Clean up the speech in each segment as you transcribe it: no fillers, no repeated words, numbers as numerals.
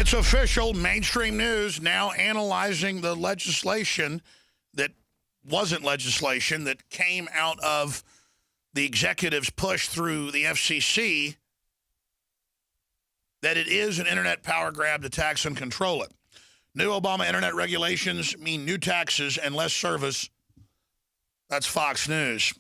It's official. Mainstream news now analyzing the legislation that wasn't legislation that came out of the executive's push through the FCC, that it is an internet power grab to tax and control it. New Obama internet regulations mean new taxes and less service. That's Fox News.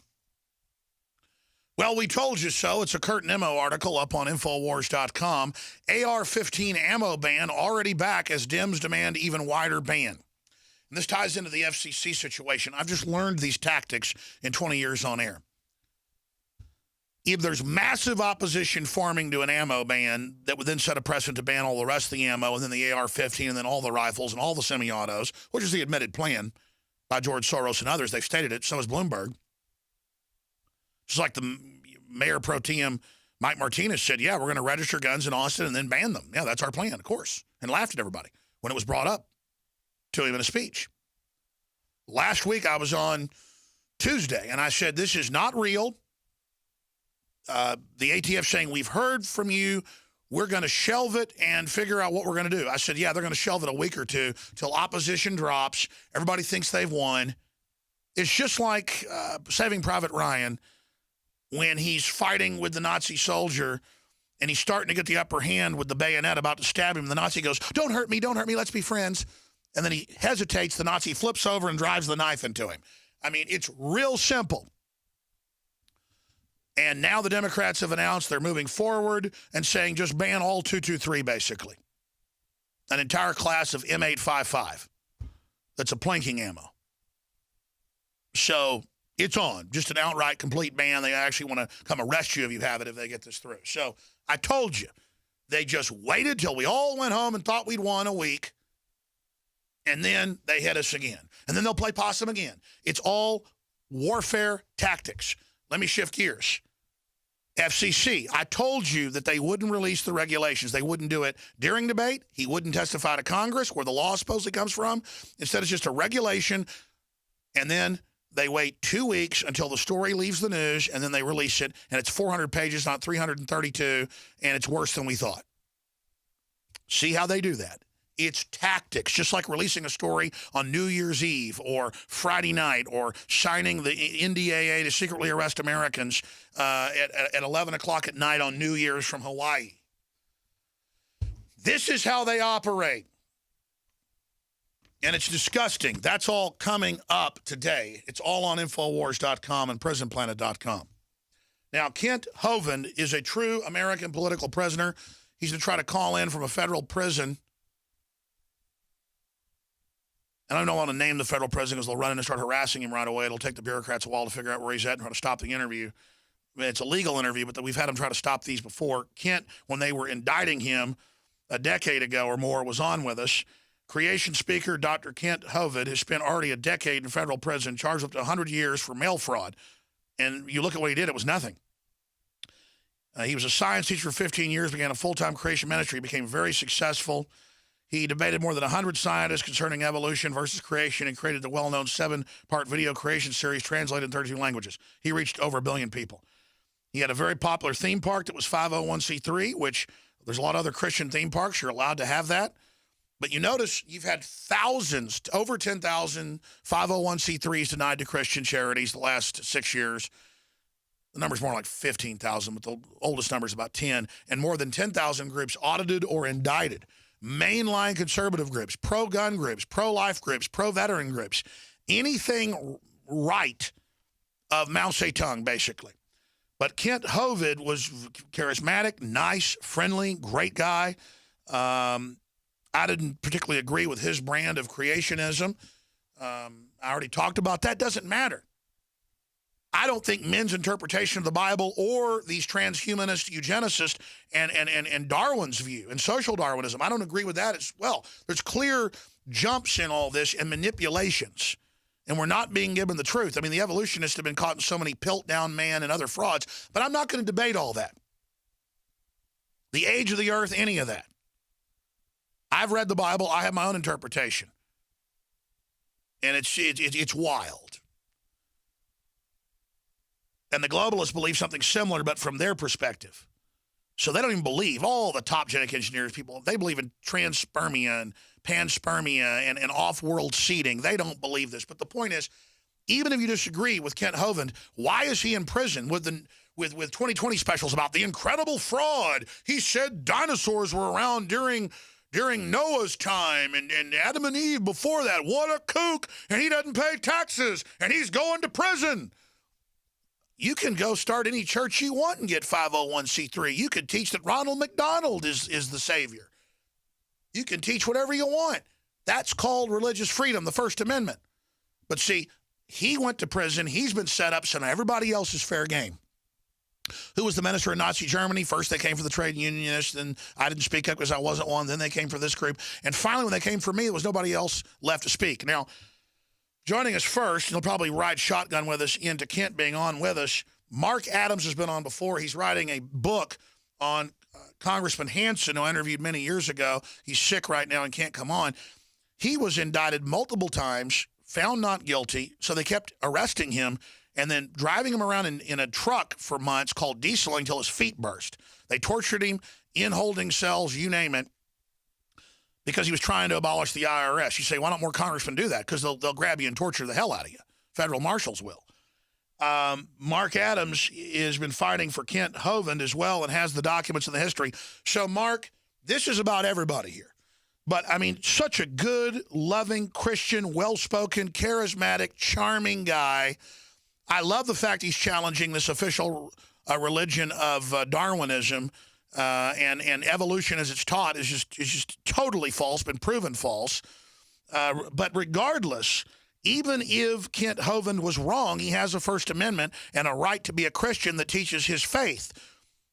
Well, we told you so. It's a Kurt Nimmo article up on Infowars.com. AR-15 ammo ban already back as Dems demand even wider ban. And this ties into the FCC situation. I've just learned these tactics in 20 years on air. If there's massive opposition forming to an ammo ban that would then set a precedent to ban all the rest of the ammo, and then the AR-15, and then all the rifles and all the semi-autos, which is the admitted plan by George Soros and others. They've stated it. So has Bloomberg. Just like the mayor pro tem, Mike Martinez, said, yeah, we're going to register guns in Austin and then ban them. Yeah, that's our plan, of course. And laughed at everybody when it was brought up to him in a speech. Last week, I was on Tuesday, and I said, this is not real. The ATF saying, we've heard from you. We're going to shelve it and figure out what we're going to do. I said, yeah, they're going to shelve it a week or two till opposition drops. Everybody thinks they've won. It's just like Saving Private Ryan when he's fighting with the Nazi soldier and he's starting to get the upper hand with the bayonet about to stab him. The Nazi goes, don't hurt me, let's be friends. And then he hesitates. The Nazi flips over and drives the knife into him. I mean, it's real simple. And now the Democrats have announced they're moving forward and saying just ban all 223, basically. An entire class of M855. That's a plinking ammo. So it's on. Just an outright complete ban. They actually want to come arrest you if you have it if they get this through. So I told you, they just waited till we all went home and thought we'd won a week. And then they hit us again. And then they'll play possum again. It's all warfare tactics. Let me shift gears. FCC, I told you that they wouldn't release the regulations. They wouldn't do it during debate. He wouldn't testify to Congress where the law supposedly comes from. Instead, it's just a regulation. And then they wait 2 weeks until the story leaves the news, and then they release it. And it's 400 pages, not 332, and it's worse than we thought. See how they do that? It's tactics, just like releasing a story on New Year's Eve or Friday night or signing the NDAA to secretly arrest Americans at 11 o'clock at night on New Year's from Hawaii. This is how they operate. And it's disgusting. That's all coming up today. It's all on Infowars.com and PrisonPlanet.com. Now, Kent Hovind is a true American political prisoner. He's going to try to call in from a federal prison. And I don't want to name the federal prison because they'll run in and start harassing him right away. It'll take the bureaucrats a while to figure out where he's at and try to stop the interview. I mean, it's a legal interview, but we've had them try to stop these before. Kent, when they were indicting him a decade ago or more, was on with us. Creation speaker Dr. Kent Hovind has spent already a decade in federal prison, charged up to 100 years for mail fraud. And you look at what he did, it was nothing. He was a science teacher for 15 years, began a full-time creation ministry, became very successful. He debated more than 100 scientists concerning evolution versus creation and created the well-known 7-part video creation series translated in 32 languages. He reached over 1 billion people. He had a very popular theme park that was 501c3, which there's a lot of other Christian theme parks. You're allowed to have that. But you notice you've had thousands, over 10,000 501c3s denied to Christian charities the last 6 years. The number's more like 15,000, but the oldest number is about 10. And more than 10,000 groups audited or indicted. Mainline conservative groups, pro-gun groups, pro-life groups, pro-veteran groups. Anything right of Mao Zedong, basically. But Kent Hovind was charismatic, nice, friendly, great guy. I didn't particularly agree with his brand of creationism. I already talked about that. Doesn't matter. I don't think men's interpretation of the Bible or these transhumanist eugenicists and Darwin's view and social Darwinism, I don't agree with that as well. There's clear jumps in all this and manipulations, and we're not being given the truth. I mean, the evolutionists have been caught in so many Piltdown Man and other frauds, but I'm not going to debate all that. The age of the earth, any of that. I've read the Bible. I have my own interpretation. And it's wild. And the globalists believe something similar, but from their perspective. So they don't even believe, all the top genetic engineers people, they believe in transpermia and panspermia and off-world seeding. They don't believe this. But the point is, even if you disagree with Kent Hovind, why is he in prison with 2020 specials about the incredible fraud? He said dinosaurs were around during Noah's time and Adam and Eve before that. What a kook. And he doesn't pay taxes and he's going to prison. You can go start any church you want and get 501c3. You could teach that Ronald McDonald is the savior. You can teach whatever you want. That's called religious freedom, the First Amendment. But see, he went to prison. He's been set up, so now everybody else is fair game. Who was the minister in Nazi Germany? First they came for the trade unionists, then I didn't speak up because I wasn't one. Then they came for this group. And finally, when they came for me, there was nobody else left to speak. Now, joining us first, he'll probably ride shotgun with us into Kent being on with us. Mark Adams has been on before. He's writing a book on Congressman Hansen, who I interviewed many years ago. He's sick right now and can't come on. He was indicted multiple times, found not guilty, so they kept arresting him and then driving him around in a truck for months called dieseling until his feet burst. They tortured him in holding cells, you name it, because he was trying to abolish the IRS. You say, why don't more congressmen do that? Because they'll grab you and torture the hell out of you. Federal marshals will. Mark Adams has been fighting for Kent Hovind as well and has the documents and the history. So, Mark, this is about everybody here. But, I mean, such a good, loving, Christian, well-spoken, charismatic, charming guy. I love the fact he's challenging this official religion of Darwinism and evolution as it's taught is just totally false, been proven false. But regardless, even if Kent Hovind was wrong, he has a First Amendment and a right to be a Christian that teaches his faith,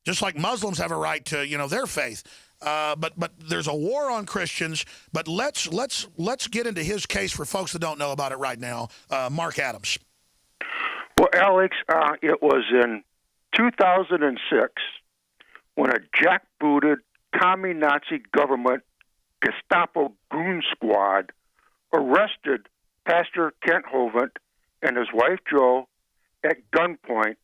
just like Muslims have a right to, their faith. But there's a war on Christians. But let's get into his case for folks that don't know about it right now. Mark Adams. Well, Alex, it was in 2006 when a jackbooted commie Nazi government Gestapo goon squad arrested Pastor Kent Hovind and his wife Jo at gunpoint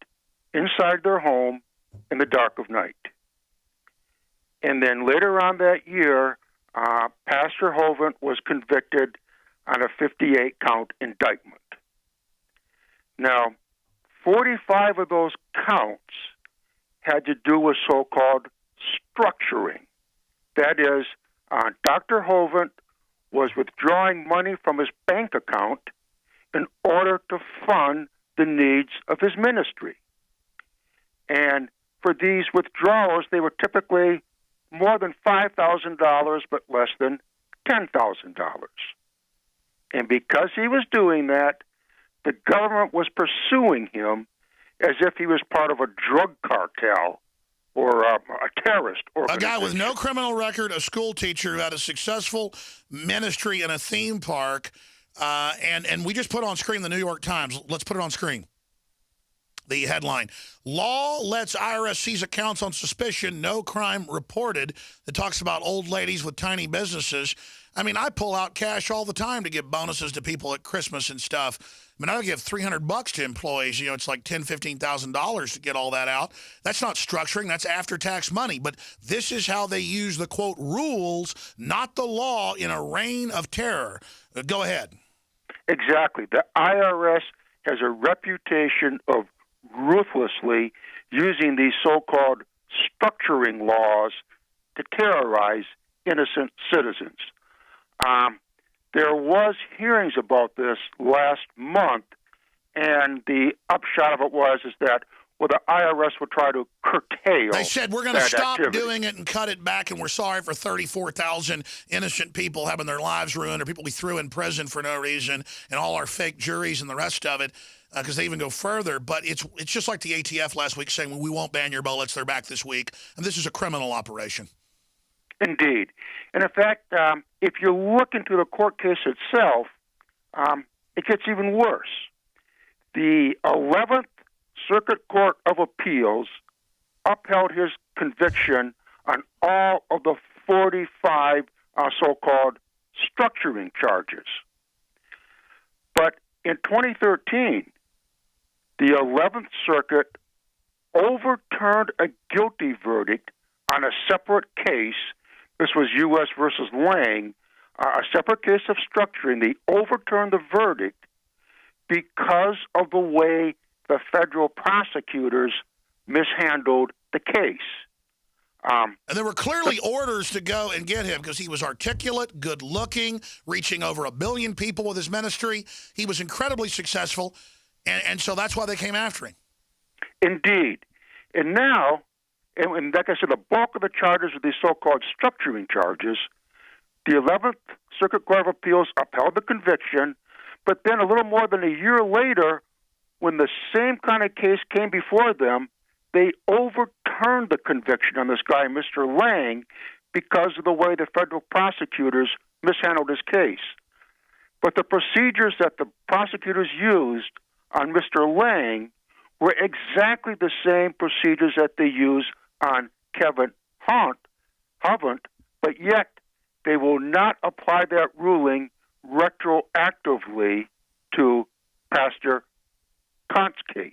inside their home in the dark of night. And then later on that year, Pastor Hovind was convicted on a 58-count indictment. Now, 45 of those counts had to do with so-called structuring. That is, Dr. Hovind was withdrawing money from his bank account in order to fund the needs of his ministry. And for these withdrawals, they were typically more than $5,000, but less than $10,000. And because he was doing that, the government was pursuing him as if he was part of a drug cartel or a terrorist organization. A guy with no criminal record, a school teacher who had a successful ministry in a theme park, and we just put on screen the New York Times. Let's put it on screen. The headline, Law lets IRS seize accounts on suspicion, no crime reported. That talks about old ladies with tiny businesses. I mean, I pull out cash all the time to give bonuses to people at Christmas and stuff. I mean, I give $300 to employees. It's like $10,000, $15,000 to get all that out. That's not structuring. That's after-tax money. But this is how they use the, quote, rules, not the law, in a reign of terror. Go ahead. Exactly. The IRS has a reputation of ruthlessly using these so-called structuring laws to terrorize innocent citizens. There was hearings about this last month, and the upshot of it is that the IRS would try to curtail. They said we're going to stop activity. doing it and cut it back, and we're sorry for 34,000 innocent people having their lives ruined, or people we threw in prison for no reason, and all our fake juries and the rest of it, because they even go further. But it's just like the ATF last week saying, well, we won't ban your bullets. They're back this week, and this is a criminal operation. Indeed. And in fact, if you look into the court case itself, it gets even worse. The 11th Circuit Court of Appeals upheld his conviction on all of the 45 so-called structuring charges. But in 2013, the 11th Circuit overturned a guilty verdict on a separate case. This was U.S. versus Lang, a separate case of structuring. They overturned the verdict because of the way the federal prosecutors mishandled the case. And there were clearly orders to go and get him because he was articulate, good-looking, reaching over 1 billion people with his ministry. He was incredibly successful, and so that's why they came after him. Indeed. And now, and like I said, the bulk of the charges are these so-called structuring charges. The 11th Circuit Court of Appeals upheld the conviction, but then a little more than a year later, when the same kind of case came before them, they overturned the conviction on this guy, Mr. Lang, because of the way the federal prosecutors mishandled his case. But the procedures that the prosecutors used on Mr. Lang were exactly the same procedures that they use on Kevin Hovind, but yet they will not apply that ruling retroactively to Pastor Kant's case.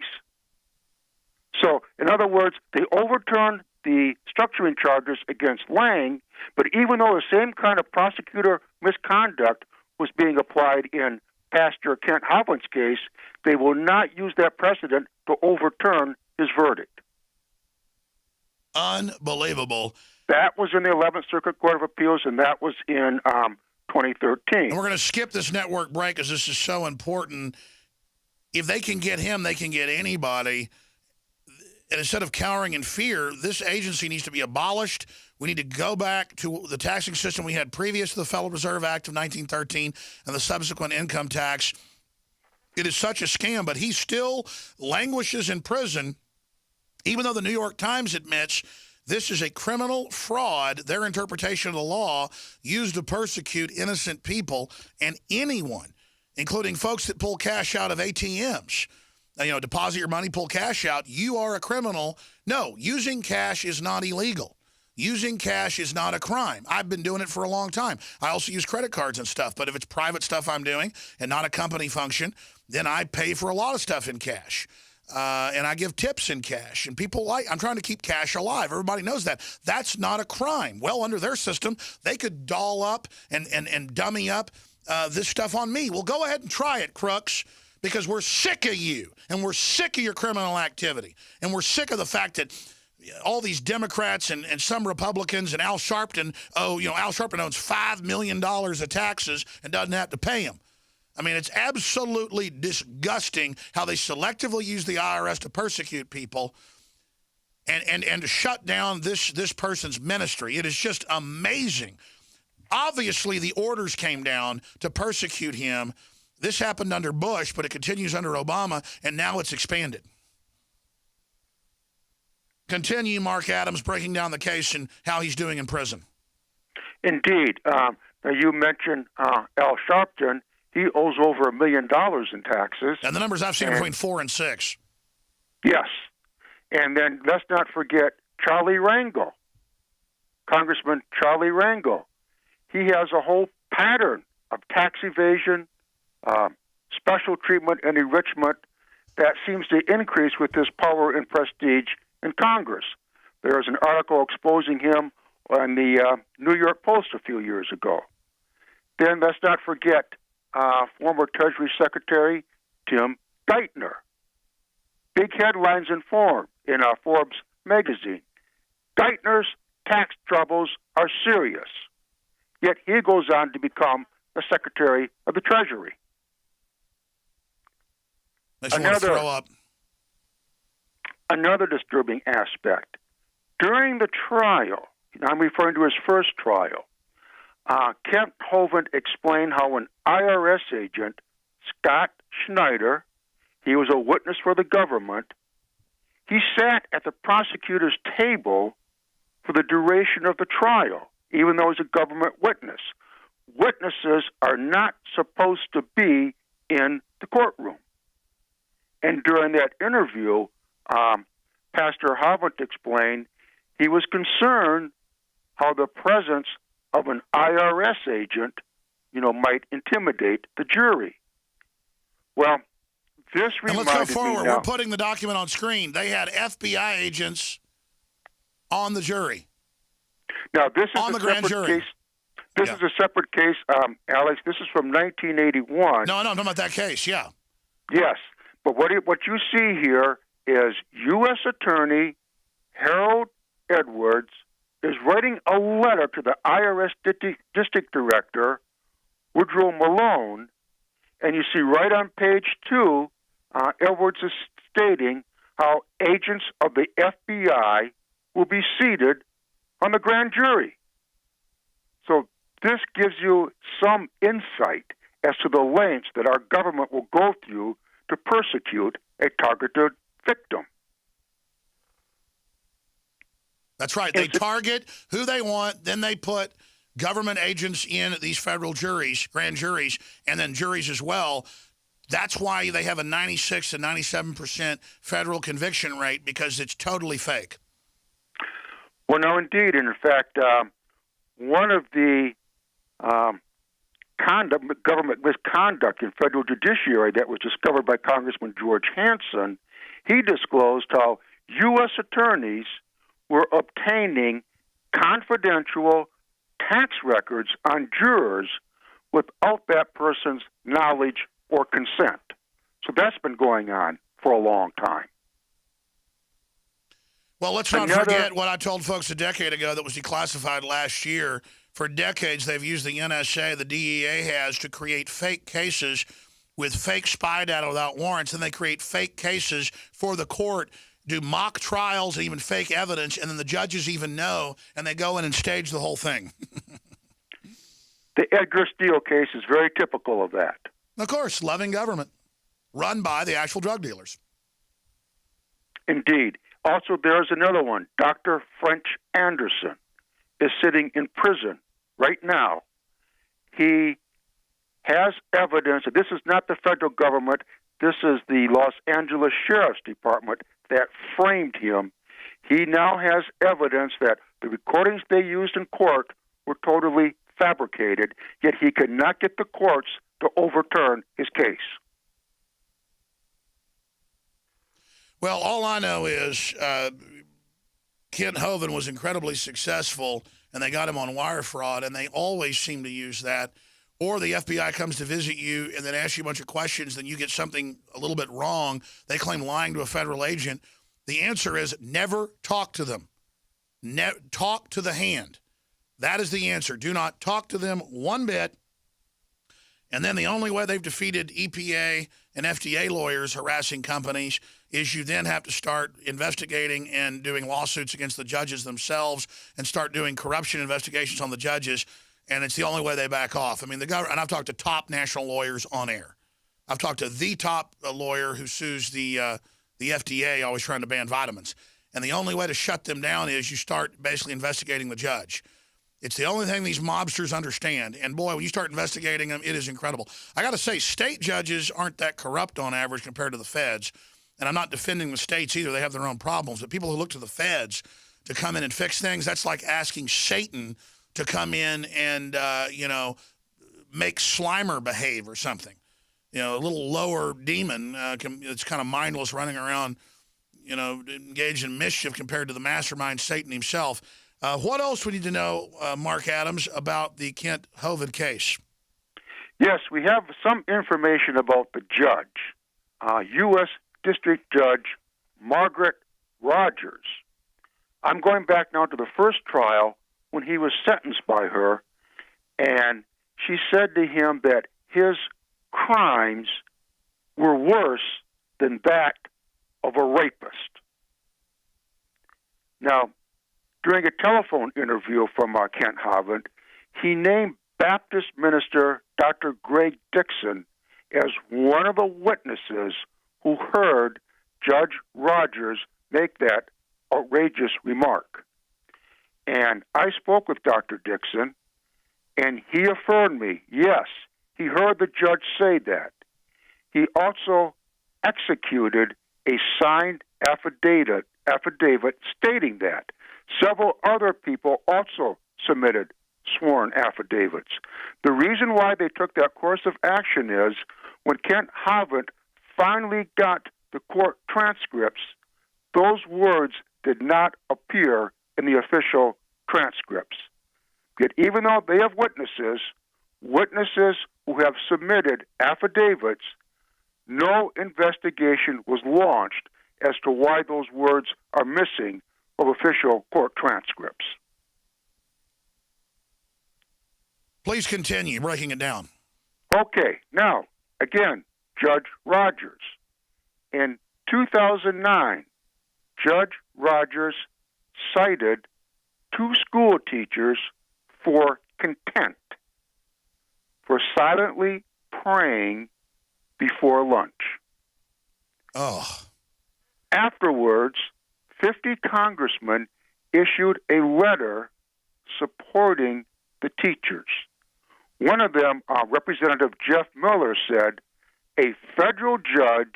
So, in other words, they overturned the structuring charges against Lang, but even though the same kind of prosecutor misconduct was being applied in Pastor Kent Hovind's case, they will not use that precedent to overturn his verdict. Unbelievable. That was in the 11th Circuit Court of Appeals, and that was in 2013. And we're going to skip this network break because this is so important. If they can get him, they can get anybody. And instead of cowering in fear, this agency needs to be abolished. We need to go back to the taxing system we had previous to the Federal Reserve Act of 1913 and the subsequent income tax. It is such a scam, but he still languishes in prison, even though the New York Times admits this is a criminal fraud, their interpretation of the law used to persecute innocent people and anyone, including folks that pull cash out of ATMs. Deposit your money, pull cash out. You are a criminal. No, using cash is not illegal. Using cash is not a crime. I've been doing it for a long time. I also use credit cards and stuff, but if it's private stuff I'm doing and not a company function, then I pay for a lot of stuff in cash. And I give tips in cash. And people I'm trying to keep cash alive. Everybody knows that. That's not a crime. Well, under their system, they could doll up and dummy up this stuff on me. Well, go ahead and try it, crooks. Because we're sick of you, and we're sick of your criminal activity, and we're sick of the fact that all these Democrats and some Republicans and Al Sharpton, Al Sharpton owns $5 million of taxes and doesn't have to pay them. I mean, it's absolutely disgusting how they selectively use the IRS to persecute people and to shut down this person's ministry. It is just amazing. Obviously, the orders came down to persecute him. This happened under Bush, but it continues under Obama, and now it's expanded. Continue, Mark Adams, breaking down the case and how he's doing in prison. Indeed. Now, you mentioned Al Sharpton. He owes over $1 million in taxes. And the numbers I've seen are between 4 and 6. Yes. And then let's not forget Charlie Rangel, Congressman Charlie Rangel. He has a whole pattern of tax evasion, special treatment and enrichment that seems to increase with his power and prestige in Congress. There was an article exposing him on the New York Post a few years ago. Then let's not forget former Treasury Secretary Tim Geithner. Big headlines in Forbes magazine. Geithner's tax troubles are serious, yet he goes on to become the Secretary of the Treasury. Another disturbing aspect. During the trial, I'm referring to his first trial, Kent Hovind explained how an IRS agent, Scott Schneider, he was a witness for the government, he sat at the prosecutor's table for the duration of the trial, even though he was a government witness. Witnesses are not supposed to be in the courtroom. And during that interview, Pastor Hovind explained he was concerned how the presence of an IRS agent, might intimidate the jury. Well, this reminded me. Let's go forward. We're putting the document on screen. They had FBI agents on the jury. Now, this is on a the grand separate jury. case. This is a separate case, Alex. This is from 1981. No, I'm talking about that case, yeah. Yes, but what you see here is U.S. Attorney Harold Edwards is writing a letter to the IRS District Director, Woodrow Malone, and you see right on page 2, Edwards is stating how agents of the FBI will be seated on the grand jury. So this gives you some insight as to the lengths that our government will go through to persecute a targeted victim. That's right. They target who they want, then they put government agents in these federal juries, grand juries, and then juries as well. That's why they have a 96 to 97% federal conviction rate, because it's totally fake. Well, no, indeed. And in fact, one of the government misconduct in federal judiciary that was discovered by Congressman George Hansen, he disclosed how U.S. attorneys were obtaining confidential tax records on jurors without that person's knowledge or consent. So that's been going on for a long time. Well, let's not forget what I told folks a decade ago that was declassified last year. For decades, they've used the NSA, the DEA has, to create fake cases with fake spy data without warrants, and they create fake cases for the court, do mock trials and even fake evidence, and then the judges even know, and they go in and stage the whole thing. The Edgar Steele case is very typical of that. Of course, loving government, run by the actual drug dealers. Indeed. Also, there's another one. Dr. French Anderson is sitting in prison right now. He has evidence, and this is not the federal government, this is the Los Angeles Sheriff's Department that framed him. He now has evidence that the recordings they used in court were totally fabricated, yet he could not get the courts to overturn his case. Well, all I know is Kent Hovind was incredibly successful, and they got him on wire fraud, and they always seem to use that. Or the FBI comes to visit you and then asks you a bunch of questions, then you get something a little bit wrong. They claim lying to a federal agent. The answer is never talk to them. Talk to the hand. That is the answer. Do not talk to them one bit. And then the only way they've defeated EPA and FDA lawyers harassing companies is you then have to start investigating and doing lawsuits against the judges themselves and start doing corruption investigations on the judges. And it's the only way they back off. I mean, the government, and I've talked to top national lawyers on air. I've talked to the top lawyer who sues the FDA, always trying to ban vitamins. And the only way to shut them down is you start basically investigating the judge. It's the only thing these mobsters understand. And boy, when you start investigating them, it is incredible. I got to say, state judges aren't that corrupt on average compared to the feds. And I'm not defending the states either. They have their own problems. But people who look to the feds to come in and fix things, that's like asking Satan to come in and, make Slimer behave or something. You know, a little lower demon, it's kind of mindless running around, engaged in mischief compared to the mastermind Satan himself. What else we need to know, Mark Adams, about the Kent Hovind case? Yes, we have some information about the judge, U.S. District Judge Margaret Rogers. I'm going back now to the first trial when he was sentenced by her, and she said to him that his crimes were worse than that of a rapist. Now, during a telephone interview from Kent Hovind, he named Baptist minister Dr. Greg Dixon as one of the witnesses who heard Judge Rogers make that outrageous remark. And I spoke with Dr. Dixon, and he affirmed me, yes, he heard the judge say that. He also executed a signed affidavit stating that. Several other people also submitted sworn affidavits. The reason why they took that course of action is when Kent Hovind finally got the court transcripts, those words did not appear in the official transcripts. Yet even though they have witnesses who have submitted affidavits, no investigation was launched as to why those words are missing of official court transcripts. Please continue breaking it down. Okay, now, again, Judge Rogers. In 2009, Judge Rogers cited 2 school teachers for contempt for silently praying before lunch. Oh. Afterwards, 50 congressmen issued a letter supporting the teachers. One of them, Representative Jeff Miller, said, a federal judge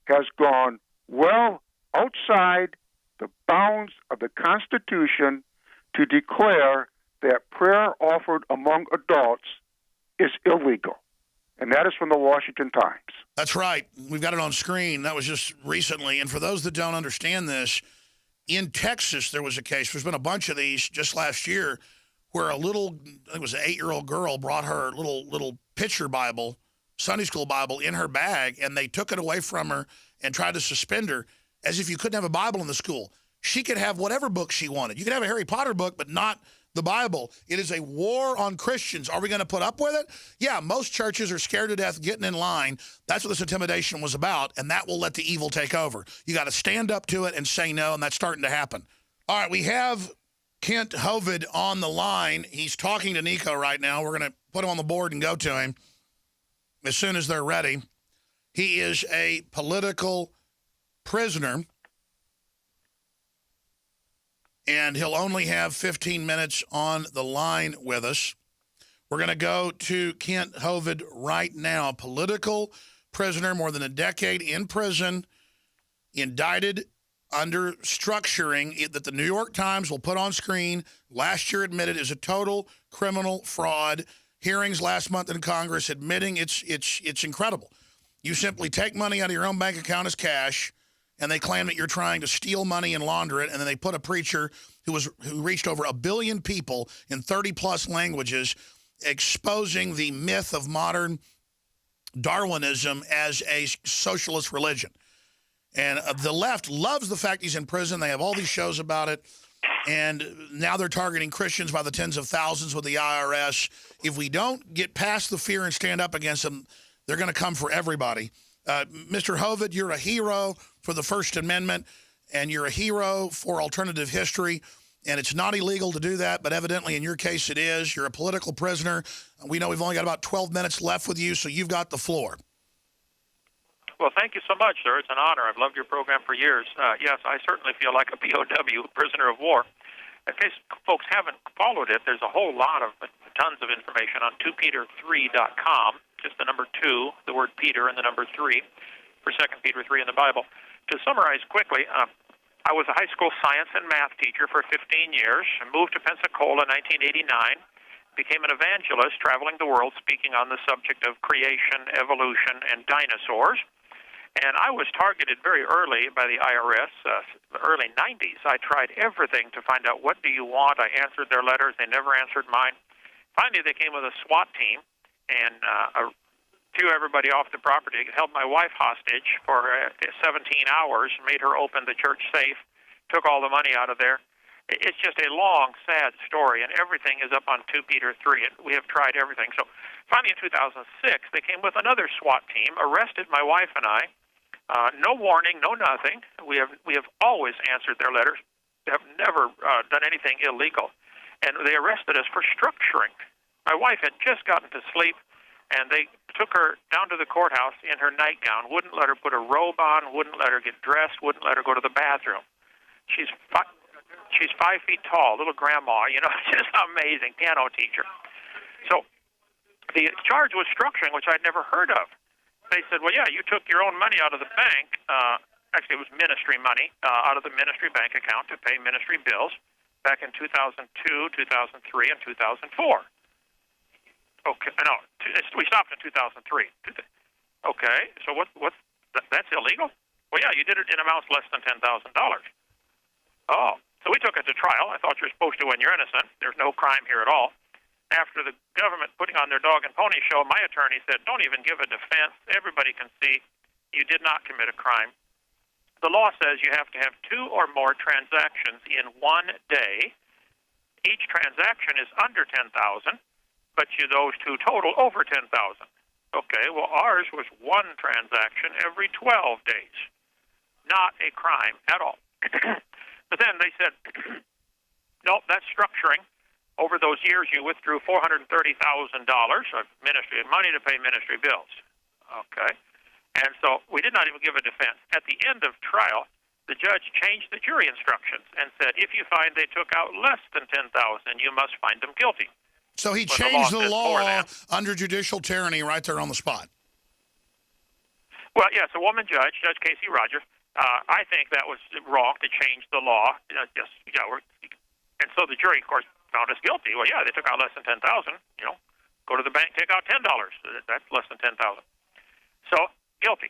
has gone well outside the bounds of the Constitution to declare that prayer offered among adults is illegal. And that is from the Washington Times. That's right. We've got it on screen. That was just recently. And for those that don't understand this, in Texas, there was a case. There's been a bunch of these just last year where a little, I think it was an 8-year-old girl, brought her little picture Bible, Sunday school Bible, in her bag, and they took it away from her and tried to suspend her as if you couldn't have a Bible in the school. She could have whatever book she wanted. You could have a Harry Potter book, but not the Bible. It is a war on Christians. Are we going to put up with it? Yeah, most churches are scared to death getting in line. That's what this intimidation was about, and that will let the evil take over. You got to stand up to it and say no, and that's starting to happen. All right, we have Kent Hovind on the line. He's talking to Nico right now. We're going to put him on the board and go to him as soon as they're ready. He is a political prisoner, and he'll only have 15 minutes on the line with us. We're going to go to Kent Hovind right now. Political prisoner, more than a decade in prison, indicted under structuring that the New York Times will put on screen. Last year admitted is a total criminal fraud. Hearings last month in Congress admitting it's incredible. You simply take money out of your own bank account as cash, and they claim that you're trying to steal money and launder it, and then they put a preacher who reached over 1 billion people in 30-plus languages, exposing the myth of modern Darwinism as a socialist religion. And the left loves the fact he's in prison. They have all these shows about it. And now they're targeting Christians by the tens of thousands with the IRS. If we don't get past the fear and stand up against them, they're going to come for everybody. Mr. Hovind, you're a hero for the First Amendment, and you're a hero for alternative history. And it's not illegal to do that, but evidently in your case it is. You're a political prisoner. We know we've only got about 12 minutes left with you, so you've got the floor. Well, thank you so much, sir. It's an honor. I've loved your program for years. Yes, I certainly feel like a POW, prisoner of war. In case folks haven't followed it, there's a whole lot of tons of information on 2Peter3.com, just the number 2, the word Peter, and the number 3 for 2 Peter 3 in the Bible. To summarize quickly, I was a high school science and math teacher for 15 years. I moved to Pensacola in 1989, became an evangelist traveling the world speaking on the subject of creation, evolution, and dinosaurs. And I was targeted very early by the IRS, the early 90s. I tried everything to find out, what do you want? I answered their letters. They never answered mine. Finally, they came with a SWAT team and threw everybody off the property, held my wife hostage for 17 hours, made her open the church safe, took all the money out of there. It's just a long, sad story, and everything is up on 2 Peter 3. And we have tried everything. So finally, in 2006, they came with another SWAT team, arrested my wife and I. No warning, no nothing. We have always answered their letters. They have never done anything illegal. And they arrested us for structuring. My wife had just gotten to sleep, and they took her down to the courthouse in her nightgown, wouldn't let her put a robe on, wouldn't let her get dressed, wouldn't let her go to the bathroom. She's 5 feet tall, little grandma, just amazing, piano teacher. So the charge was structuring, which I'd never heard of. They said, well, yeah, you took your own money out of the bank. Actually, it was ministry money out of the ministry bank account to pay ministry bills back in 2002, 2003, and 2004. Okay, no, we stopped in 2003. Okay, so that's illegal? Well, yeah, you did it in amounts less than $10,000. Oh, so So we took it to trial. I thought you're supposed to when you're innocent. There's no crime here at all. After the government putting on their dog and pony show, my attorney said, don't even give a defense. Everybody can see you did not commit a crime. The law says you have to have 2 or more transactions in one day. Each transaction is under 10,000, but those 2 total over 10,000. Okay, well, ours was 1 transaction every 12 days. Not a crime at all. But then they said, nope, that's structuring. Over those years, you withdrew $430,000 of ministry money to pay ministry bills. Okay. And so we did not even give a defense. At the end of trial, the judge changed the jury instructions and said, if you find they took out less than $10,000, you must find them guilty. So he changed the law under judicial tyranny right there on the spot. Well, yes, a woman judge, Judge Casey Rogers. I think that was wrong to change the law. And so the jury, of course, found us guilty. Well, yeah, they took out less than 10,000. Go to the bank, take out $10. That's less than 10,000. So guilty.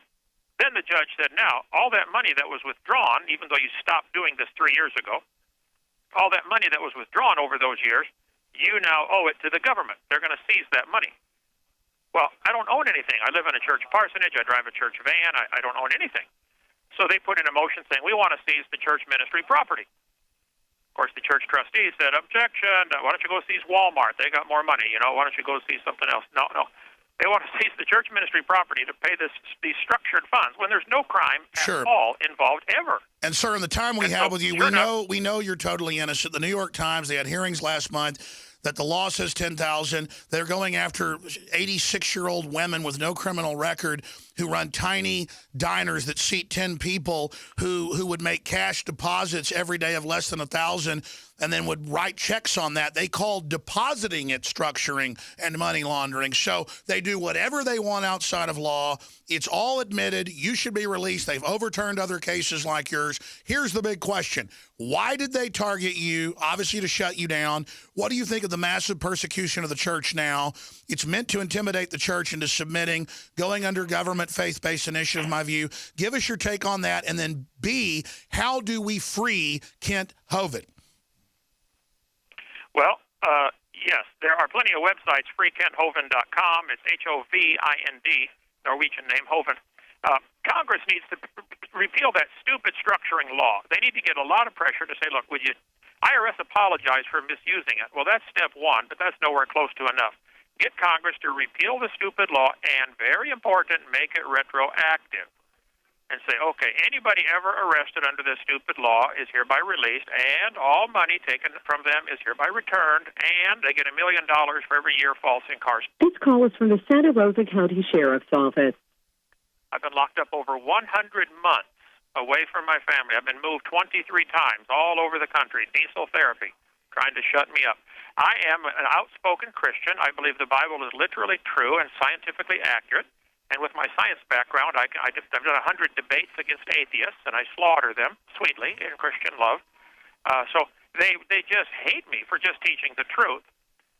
Then the judge said, now all that money that was withdrawn, even though you stopped doing this 3 years ago, all that money that was withdrawn over those years, you now owe it to the government. They're going to seize that money. Well, I don't own anything. I live in a church parsonage. I drive a church van. I don't own anything. So they put in a motion saying, we want to seize the church ministry property. Of course, the church trustee said, objection. Why don't you go seize Walmart? They got more money. Why don't you go seize something else? No. They want to seize the church ministry property to pay these structured funds when there's no crime at all involved ever. And, sir, in the time we have with you, we know you're totally innocent. The New York Times, they had hearings last month that the law says 10,000. They're going after 86-year-old women with no criminal record who run tiny diners that seat 10 people who would make cash deposits every day of less than 1,000 and then would write checks on that. They call depositing it structuring and money laundering. So they do whatever they want outside of law. It's all admitted. You should be released. They've overturned other cases like yours. Here's the big question. Why did they target you? Obviously to shut you down. What do you think of the massive persecution of the church now? It's meant to intimidate the church into submitting, going under government faith-based initiative, in my view. Give us your take on that. And then B, how do we free Kent Hovind? Well, yes, there are plenty of websites, freekenthovind.com. It's Hovind, Norwegian name, Hovind. Congress needs to repeal that stupid structuring law. They need to get a lot of pressure to say, look, would you IRS apologize for misusing it? Well, that's step 1, but that's nowhere close to enough. Get Congress to repeal the stupid law and, very important, make it retroactive. And say, okay, anybody ever arrested under this stupid law is hereby released, and all money taken from them is hereby returned, and they get $1 million for every year false incarceration. This call is from the Santa Rosa County Sheriff's Office. I've been locked up over 100 months away from my family. I've been moved 23 times all over the country, diesel therapy, trying to shut me up. I am an outspoken Christian. I believe the Bible is literally true and scientifically accurate. And with my science background, I've done 100 debates against atheists, and I slaughter them sweetly in Christian love. So they just hate me for just teaching the truth.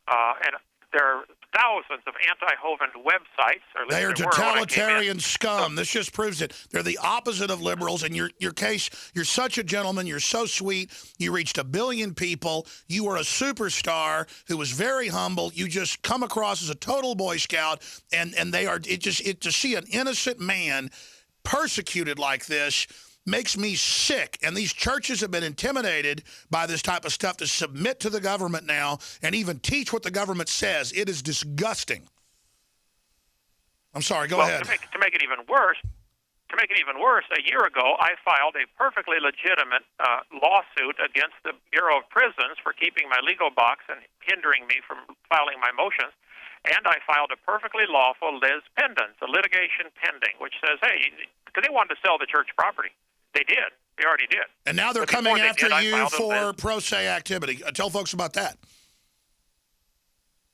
And there are thousands of anti-Hovind websites. They are totalitarian scum. This just proves it. They're the opposite of liberals. And your case, you're such a gentleman. You're so sweet. You reached 1 billion people. You were a superstar who was very humble. You just come across as a total Boy Scout. And they are to see an innocent man persecuted like this makes me sick. And these churches have been intimidated by this type of stuff to submit to the government now and even teach what the government says. It is disgusting. I'm sorry, go ahead. To make it even worse, a year ago, I filed a perfectly legitimate lawsuit against the Bureau of Prisons for keeping my legal box and hindering me from filing my motions. And I filed a perfectly lawful lis pendens, a litigation pending, which says, hey, because they wanted to sell the church property. They did. They already did. And now they're coming after you for pro se activity. Tell folks about that.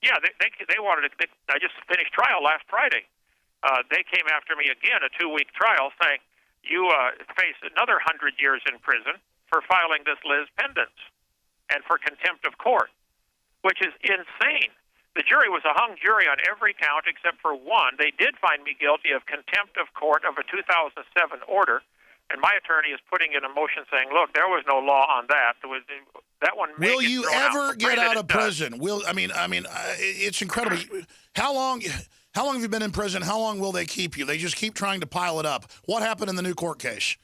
Yeah, they wanted to. I just finished trial last Friday. They came after me again, a 2-week trial, saying, you face another 100 years in prison for filing this lis pendens and for contempt of court, which is insane. The jury was a hung jury on every count except for one. They did find me guilty of contempt of court of a 2007 order And my attorney is putting in a motion saying, look, there was no law on that. That one may Will get you thrown out. ever But pray get that out it of does. prison? It's incredible. How long have you been in prison? How long will they keep you? They just keep trying to pile it up. What happened in the new court case?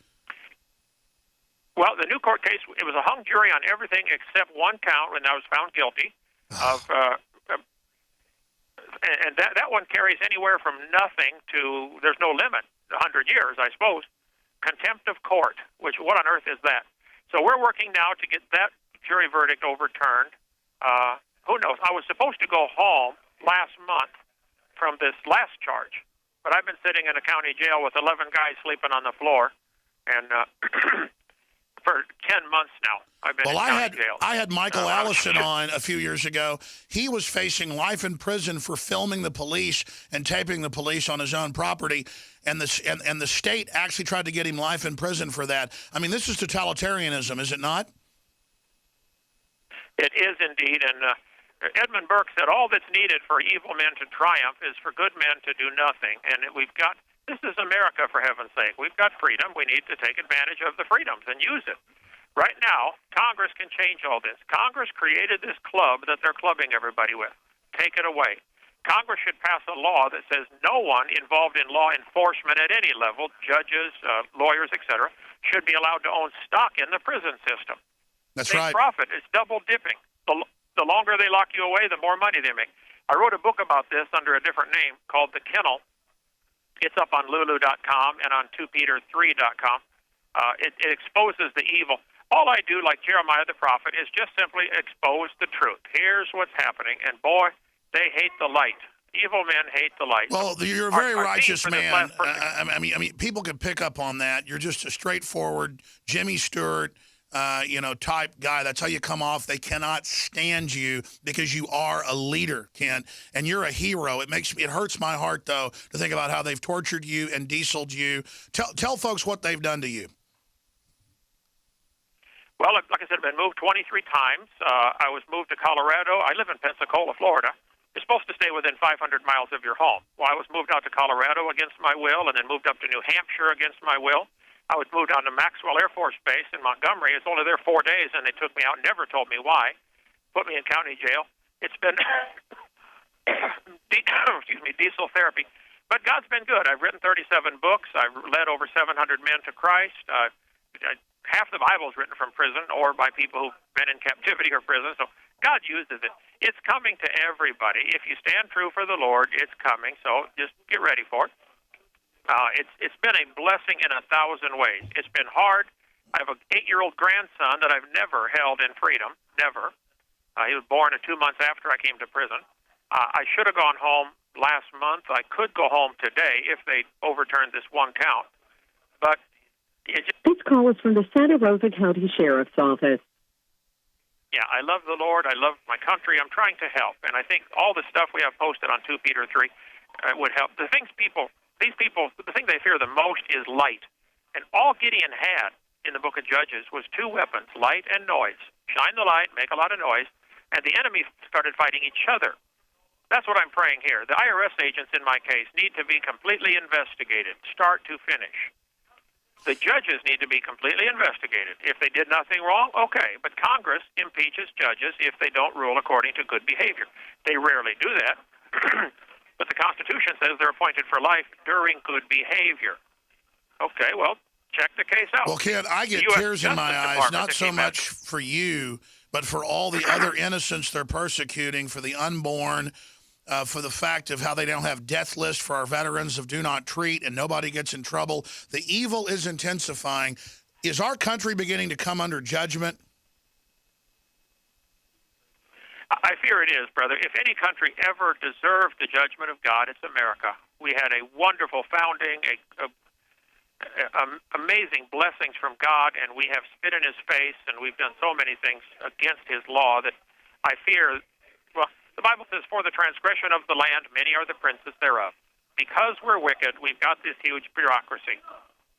Well, the new court case, it was a hung jury on everything except one count when I was found guilty of, and that one carries anywhere from nothing to, there's no limit, 100 years, I suppose. Contempt of court, which, what on earth is that? So we're working now to get that jury verdict overturned. Who knows? I was supposed to go home last month from this last charge, but I've been sitting in a county jail with 11 guys sleeping on the floor, and for 10 months now. I've been in county jail. I had Michael Allison on a few years ago. He was facing life in prison for filming the police and taping the police on his own property, and the state actually tried to get him life in prison for that. I mean, this is totalitarianism, is it not? It is indeed, and Edmund Burke said all that's needed for evil men to triumph is for good men to do nothing, and this is America, for heaven's sake. We've got freedom. We need to take advantage of the freedoms and use it. Right now, Congress can change all this. Congress created this club that they're clubbing everybody with. Take it away. Congress should pass a law that says no one involved in law enforcement at any level, judges, lawyers, etc., should be allowed to own stock in the prison system. That's They right. profit. It's double dipping. The longer they lock you away, the more money they make. I wrote a book about this under a different name called The Kennel. It's up on Lulu.com and on 2Peter3.com. It exposes the evil. All I do, like Jeremiah the prophet, is just simply expose the truth. Here's what's happening, and boy, they hate the light. Evil men hate the light. Well, you're a very Our righteous theme for this man. last I mean, people can pick up on that. You're just a straightforward Jimmy Stewart, type guy. That's how you come off. They cannot stand you because you are a leader, Kent, and you're a hero. It hurts my heart though to think about how they've tortured you and dieseled you. Tell folks what they've done to you. Well, like I said, I've been moved 23 times. I was moved to Colorado. I live in Pensacola, Florida. You're supposed to stay within 500 miles of your home. Well, I was moved out to Colorado against my will, and then moved up to New Hampshire against my will. I was moved down to Maxwell Air Force Base in Montgomery. I was only there 4 days, and they took me out and never told me why. Put me in county jail. It's been diesel therapy. But God's been good. I've written 37 books. I've led over 700 men to Christ. Half the Bible is written from prison or by people who've been in captivity or prison. So God uses it. It's coming to everybody. If you stand true for the Lord, it's coming. So just get ready for it. It's been a blessing in 1,000 ways. It's been hard. I have an 8-year-old grandson that I've never held in freedom. Never. He was born 2 months after I came to prison. I should have gone home last month. I could go home today if they overturned this one count. But This call is from the Santa Rosa County Sheriff's Office. yeah, I love the Lord. I love my country. I'm trying to help. And I think all the stuff we have posted on 2 Peter 3 would help. The thing they fear the most is light. And all Gideon had in the book of Judges was 2 weapons, light and noise. Shine the light, make a lot of noise. And the enemy started fighting each other. That's what I'm praying here. The IRS agents in my case need to be completely investigated, start to finish. The judges need to be completely investigated. If they did nothing wrong, okay. But Congress impeaches judges if they don't rule according to good behavior. They rarely do that. But the Constitution says they're appointed for life during good behavior. Okay, well, check the case out. Well, Kent, I get tears in my eyes, not so much for you, but for all the other innocents they're persecuting, for the unborn, for the fact of how they don't have death lists for our veterans of do not treat and nobody gets in trouble. The evil is intensifying. Is our country beginning to come under judgment? I fear it is, brother. If any country ever deserved the judgment of God, it's America. We had a wonderful founding, amazing blessings from God, and we have spit in his face, and we've done so many things against his law that I fear. Well, the Bible says, for the transgression of the land, many are the princes thereof. Because we're wicked, we've got this huge bureaucracy.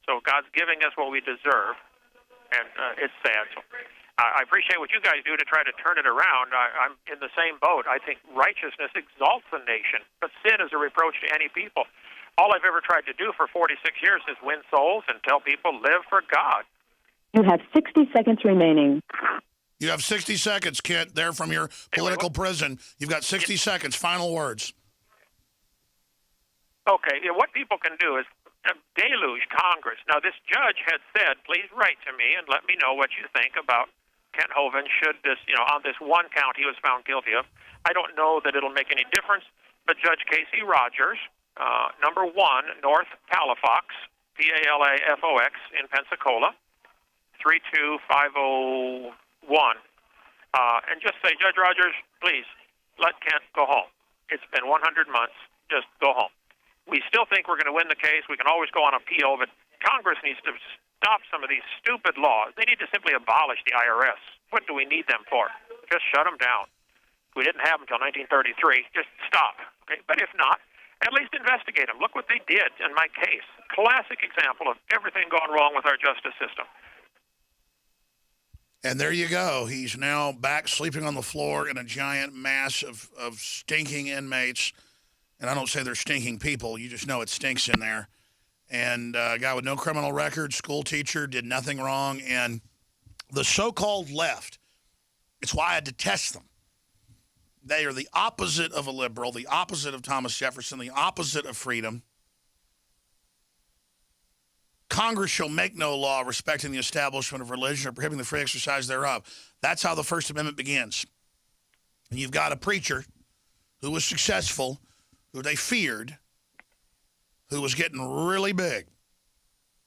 So God's giving us what we deserve, and it's sad. So I appreciate what you guys do to try to turn it around. I'm in the same boat. I think righteousness exalts a nation, but sin is a reproach to any people. All I've ever tried to do for 46 years is win souls and tell people live for God. You have 60 seconds remaining. You have 60 seconds, Kent, there from your political prison. You've got 60 seconds. Final words. Okay, what people can do is deluge Congress. Now, this judge had said, please write to me and let me know what you think about Kent Hovind should this, on this one count he was found guilty of. I don't know that it'll make any difference, but Judge Casey Rogers, number 1, North Palafox, Palafox in Pensacola, 32501. And just say, Judge Rogers, please, let Kent go home. It's been 100 months. Just go home. We still think we're going to win the case. We can always go on appeal, but Congress needs to stop some of these stupid laws. They need to simply abolish the IRS. What do we need them for? Just shut them down. We didn't have them until 1933. Just stop. Okay? But if not, at least investigate them. Look what they did in my case. Classic example of everything going wrong with our justice system. And there you go. He's now back sleeping on the floor in a giant mass of stinking inmates. And I don't say they're stinking people. You just know it stinks in there. And a guy with no criminal record, school teacher, did nothing wrong. And the so-called left, it's why I detest them. They are the opposite of a liberal, the opposite of Thomas Jefferson, the opposite of freedom. Congress shall make no law respecting the establishment of religion or prohibiting the free exercise thereof. That's how the First Amendment begins. And you've got a preacher who was successful, who they feared, who was getting really big,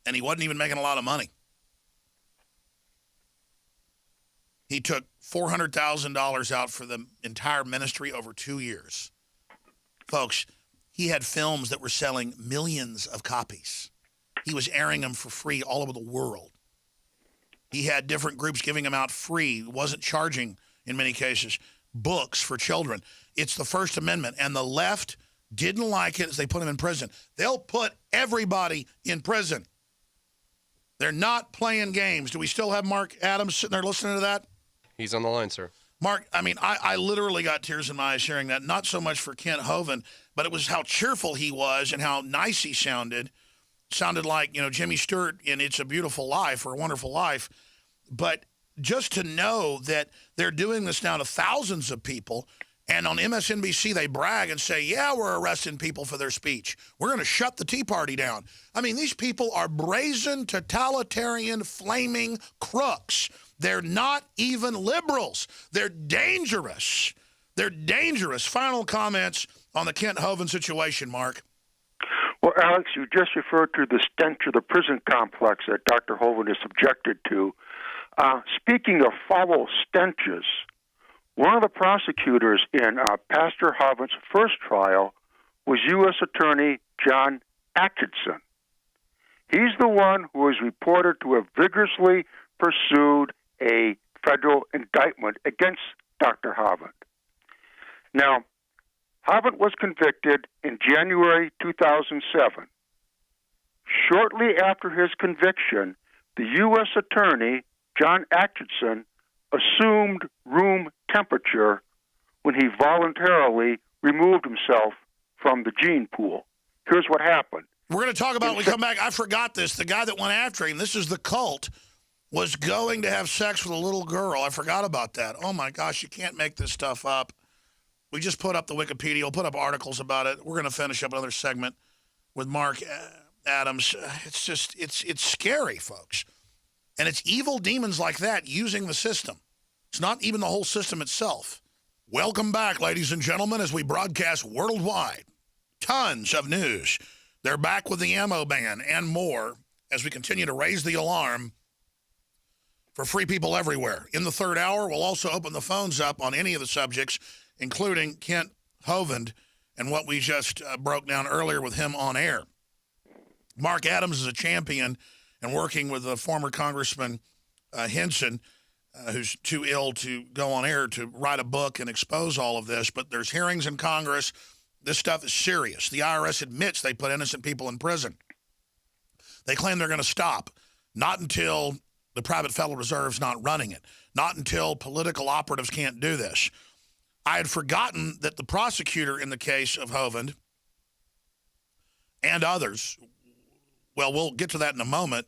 and he wasn't even making a lot of money. He took $400,000 out for the entire ministry over 2 years. Folks, he had films that were selling millions of copies. He was airing them for free all over the world. He had different groups giving them out free. He wasn't charging, in many cases, books for children. It's the First Amendment, and the left didn't like it as they put him in prison. They'll put everybody in prison. They're not playing games. Do we still have Mark Adams sitting there listening to that? He's on the line, sir. Mark, I mean, I literally got tears in my eyes hearing that. Not so much for Kent Hovind, but it was how cheerful he was and how nice he sounded. Sounded like, Jimmy Stewart in It's a Beautiful Life or A Wonderful Life. But just to know that they're doing this now to thousands of people, and on MSNBC they brag and say, yeah, we're arresting people for their speech. We're going to shut the Tea Party down. I mean, these people are brazen, totalitarian, flaming crooks. They're not even liberals. They're dangerous. They're dangerous. Final comments on the Kent Hovind situation, Mark. Well, Alex, you just referred to the stench of the prison complex that Dr. Hovind is subjected to. Speaking of foul stenches, one of the prosecutors in Pastor Hovind's first trial was U.S. Attorney John Atchison. He's the one who is reported to have vigorously pursued a federal indictment against Dr. Hovind. Now, Hovind was convicted in January 2007. Shortly after his conviction, the U.S. Attorney, John Atchison, assumed room temperature when he voluntarily removed himself from the gene pool. Here's what happened. We're going to talk about, when we come back, I forgot this, the guy that went after him, this is the cult, was going to have sex with a little girl. I forgot about that. Oh, my gosh, you can't make this stuff up. We just put up the Wikipedia. We'll put up articles about it. We're going to finish up another segment with Mark Adams. It's just, it's scary, folks. And it's evil demons like that using the system. It's not even the whole system itself. Welcome back, ladies and gentlemen, as we broadcast worldwide. Tons of news. They're back with the ammo ban and more as we continue to raise the alarm for free people everywhere. In the third hour, we'll also open the phones up on any of the subjects, including Kent Hovind and what we just broke down earlier with him on air. Mark Adams is a champion and working with the former Congressman Henson, who's too ill to go on air, to write a book and expose all of this. But there's hearings in Congress. This stuff is serious. The IRS admits they put innocent people in prison. They claim they're going to stop. Not until the private Federal Reserve's not running it. Not until political operatives can't do this. I had forgotten that the prosecutor in the case of Hovind and others. Well, we'll get to that in a moment.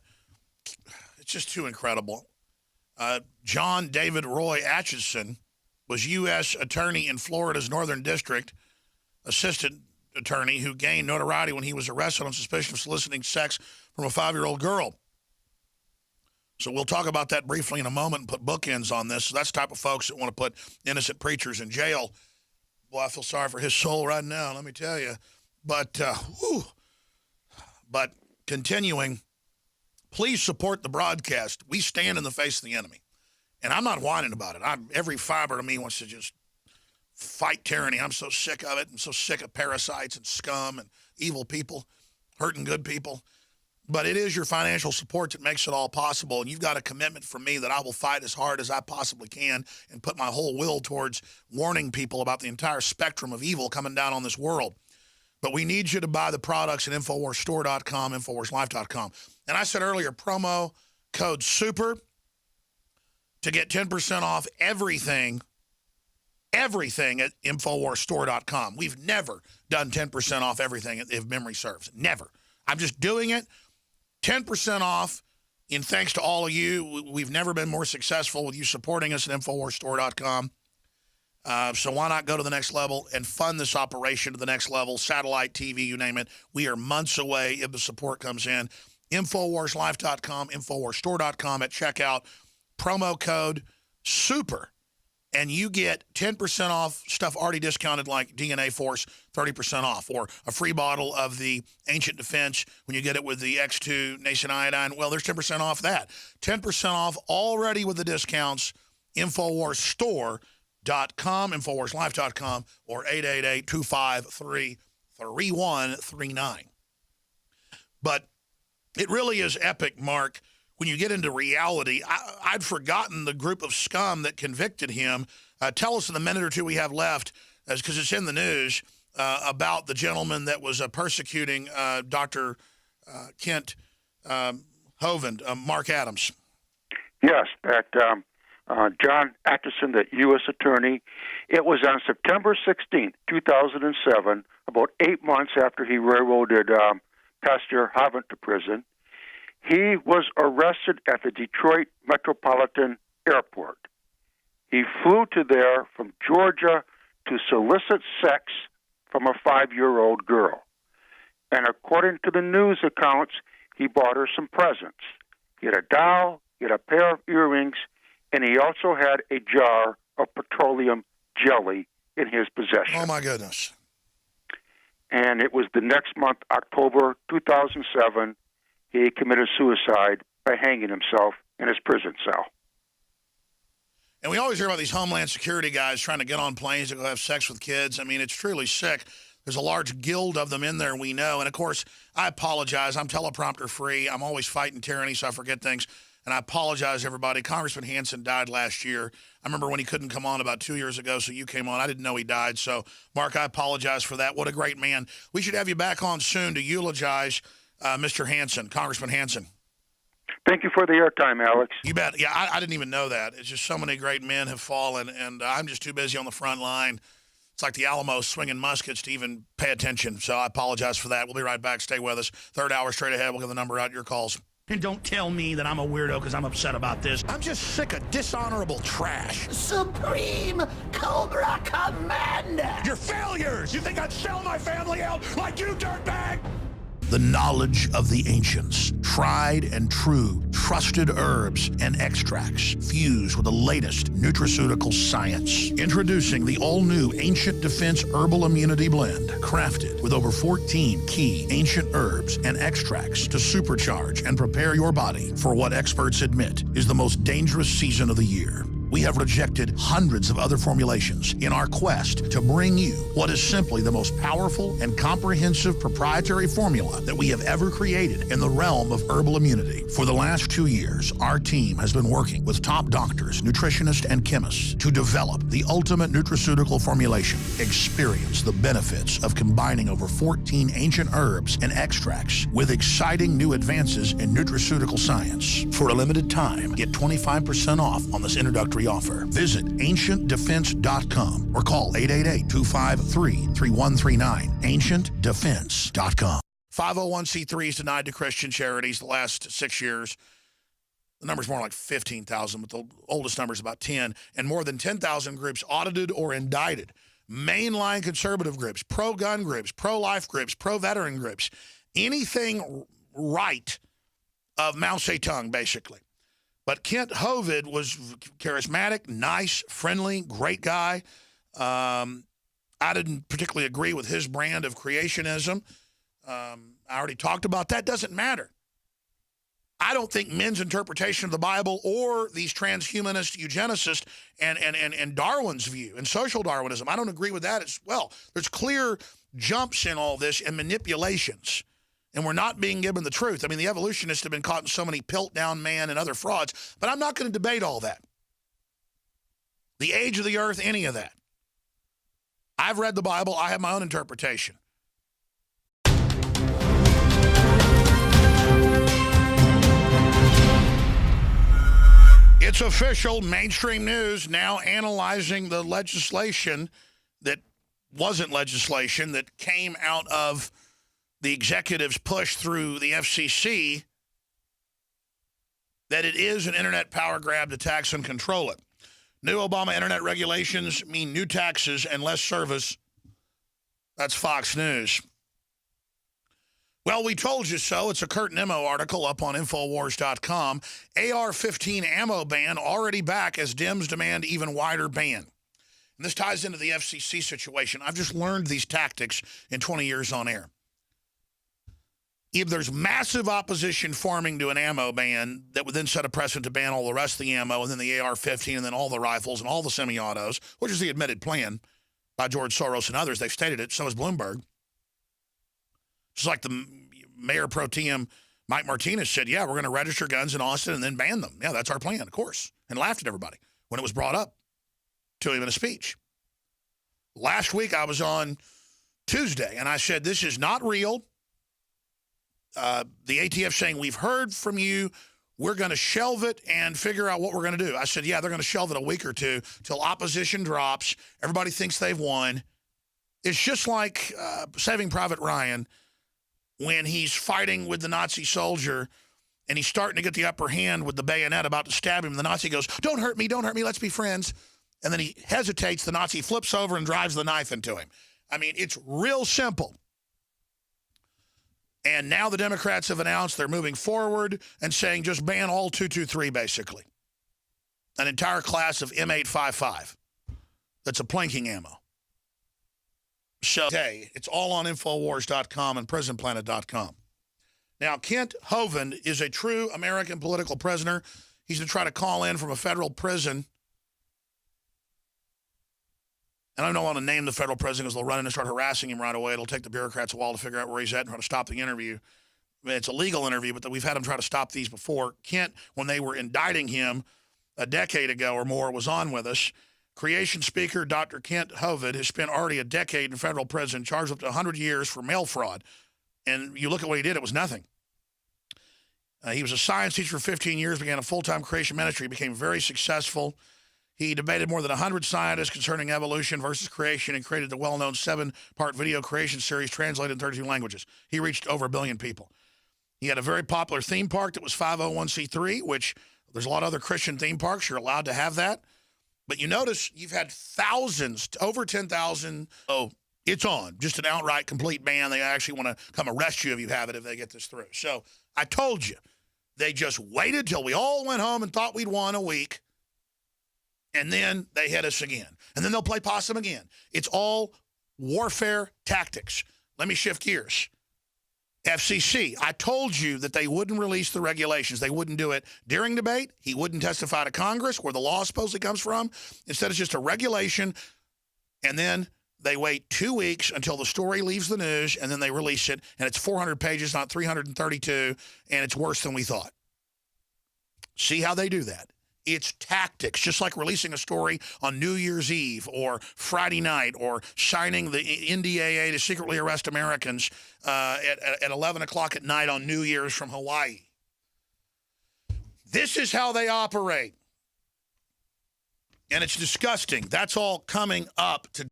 It's just too incredible. John David Roy Atchison was U.S. attorney in Florida's Northern District, assistant attorney who gained notoriety when he was arrested on suspicion of soliciting sex from a 5-year-old girl. So we'll talk about that briefly in a moment and put bookends on this. So that's the type of folks that want to put innocent preachers in jail. Boy, I feel sorry for his soul right now, let me tell you. But continuing, please support the broadcast. We stand in the face of the enemy. And I'm not whining about it. Every fiber of me wants to just fight tyranny. I'm so sick of it. I'm so sick of parasites and scum and evil people hurting good people. But it is your financial support that makes it all possible. And you've got a commitment from me that I will fight as hard as I possibly can and put my whole will towards warning people about the entire spectrum of evil coming down on this world. But we need you to buy the products at InfoWarsStore.com, InfoWarsLife.com. And I said earlier, promo code SUPER to get 10% off everything at InfoWarsStore.com. We've never done 10% off everything if memory serves. Never. I'm just doing it. 10% off, and thanks to all of you. We've never been more successful with you supporting us at InfoWarsStore.com. So why not go to the next level and fund this operation to the next level, satellite, TV, you name it. We are months away if the support comes in. InfoWarsLife.com, InfoWarsStore.com at checkout, promo code SUPER. And you get 10% off stuff already discounted like DNA Force, 30% off, or a free bottle of the Ancient Defense when you get it with the X2 Nascent Iodine. Well, there's 10% off that. 10% off already with the discounts, InfoWarsStore.com, InfoWarsLife.com, or 888-253-3139. But it really is epic, Mark. When you get into reality, I'd forgotten the group of scum that convicted him. Tell us in the minute or two we have left, because it's in the news, about the gentleman that was persecuting Dr. Kent Hovind, Mark Adams. Yes, that John Atchison, the U.S. attorney. It was on September 16th, 2007, about 8 months after he railroaded Pastor Hovind to prison. He was arrested at the Detroit Metropolitan Airport. He flew to there from Georgia to solicit sex from a 5-year-old girl. And according to the news accounts, he bought her some presents. He had a doll, he had a pair of earrings, and he also had a jar of petroleum jelly in his possession. Oh, my goodness. And it was the next month, October 2007, he committed suicide by hanging himself in his prison cell. And we always hear about these Homeland Security guys trying to get on planes to go have sex with kids. I mean, it's truly sick. There's a large guild of them in there, we know. And, of course, I apologize. I'm teleprompter free. I'm always fighting tyranny, so I forget things. And I apologize, everybody. Congressman Hansen died last year. I remember when he couldn't come on about 2 years ago, so you came on. I didn't know he died. So, Mark, I apologize for that. What a great man. We should have you back on soon to eulogize Mr. Hansen, Congressman Hansen. Thank you for the airtime, Alex. You bet. Yeah, I didn't even know that. It's just so many great men have fallen, and I'm just too busy on the front line. It's like the Alamo swinging muskets to even pay attention. So I apologize for that. We'll be right back. Stay with us. Third hour straight ahead. We'll give the number out, your calls. And don't tell me that I'm a weirdo because I'm upset about this. I'm just sick of dishonorable trash. Supreme Cobra Commander! Your failures! You think I'd sell my family out like you, dirtbag? The knowledge of the ancients, tried and true, trusted herbs and extracts fused with the latest nutraceutical science. Introducing the all-new Ancient Defense Herbal Immunity Blend, crafted with over 14 key ancient herbs and extracts to supercharge and prepare your body for what experts admit is the most dangerous season of the year. We have rejected hundreds of other formulations in our quest to bring you what is simply the most powerful and comprehensive proprietary formula that we have ever created in the realm of herbal immunity. For the last 2 years, our team has been working with top doctors, nutritionists, and chemists to develop the ultimate nutraceutical formulation. Experience the benefits of combining over 14 ancient herbs and extracts with exciting new advances in nutraceutical science. For a limited time, get 25% off on this introductory offer. Visit ancientdefense.com or call 888-253-3139. ancientdefense.com. 501c3s denied to Christian charities the last 6 years. The number's more like 15,000, but the oldest number is about 10. And more than 10,000 groups audited or indicted. Mainline conservative groups, pro-gun groups, pro-life groups, pro-veteran groups. Anything right of Mao Zedong, basically. But Kent Hovind was charismatic, nice, friendly, great guy. I didn't particularly agree with his brand of creationism. I already talked about that. Doesn't matter. I don't think men's interpretation of the Bible or these transhumanist eugenicists and Darwin's view and social Darwinism, I don't agree with that as well. There's clear jumps in all this and manipulations, and we're not being given the truth. I mean, the evolutionists have been caught in so many Piltdown Man and other frauds, but I'm not going to debate all that. The age of the earth, any of that. I've read the Bible. I have my own interpretation. It's official. Mainstream news now analyzing the legislation that wasn't legislation that came out of the executive's push through the FCC, that it is an internet power grab to tax and control it. New Obama internet regulations mean new taxes and less service. That's Fox News. Well, we told you so. It's a Kurt Nimmo article up on Infowars.com. AR-15 ammo ban already back as Dems demand even wider ban. And this ties into the FCC situation. I've just learned these tactics in 20 years on air. If there's massive opposition forming to an ammo ban that would then set a precedent to ban all the rest of the ammo and then the AR-15 and then all the rifles and all the semi-autos, which is the admitted plan by George Soros and others. They've stated it. So has Bloomberg. Just like the mayor pro tem, Mike Martinez, said, yeah, we're going to register guns in Austin and then ban them. Yeah, that's our plan, of course. And laughed at everybody when it was brought up to him in a speech. Last week, I was on Tuesday, and I said, this is not real. The ATF saying, we've heard from you. We're going to shelve it and figure out what we're going to do. I said, yeah, they're going to shelve it a week or two till opposition drops. Everybody thinks they've won. It's just like Saving Private Ryan when he's fighting with the Nazi soldier and he's starting to get the upper hand with the bayonet about to stab him. The Nazi goes, don't hurt me, let's be friends. And then he hesitates. The Nazi flips over and drives the knife into him. I mean, it's real simple. And now the Democrats have announced they're moving forward and saying just ban all 223, basically. An entire class of M855. That's a planking ammo. So, hey, it's all on Infowars.com and PrisonPlanet.com. Now, Kent Hovind is a true American political prisoner. He's going to try to call in from a federal prison. And I don't want to name the federal prison because they'll run in and start harassing him right away. It'll take the bureaucrats a while to figure out where he's at and try to stop the interview. I mean, it's a legal interview, but we've had them try to stop these before. Kent, when they were indicting him a decade ago or more, was on with us. Creation speaker Dr. Kent Hovind has spent already a decade in federal prison, charged up to 100 years for mail fraud. And you look at what he did, it was nothing. He was a science teacher for 15 years, began a full-time creation ministry, became very successful. He debated more than 100 scientists concerning evolution versus creation and created the well-known 7-part video creation series translated in 32 languages. He reached over 1 billion people. He had a very popular theme park that was 501c3, which there's a lot of other Christian theme parks. You're allowed to have that. But you notice you've had thousands, over 10,000. Oh, it's on. Just an outright complete ban. They actually want to come arrest you if you have it, if they get this through. So I told you, they just waited till we all went home and thought we'd won a week. And then they hit us again. And then they'll play possum again. It's all warfare tactics. Let me shift gears. FCC, I told you that they wouldn't release the regulations. They wouldn't do it during debate. He wouldn't testify to Congress, where the law supposedly comes from. Instead, it's just a regulation. And then they wait 2 weeks until the story leaves the news, and then they release it. And it's 400 pages, not 332, and it's worse than we thought. See how they do that? It's tactics, just like releasing a story on New Year's Eve or Friday night or signing the NDAA to secretly arrest Americans at 11 o'clock at night on New Year's from Hawaii. This is how they operate. And it's disgusting. That's all coming up today.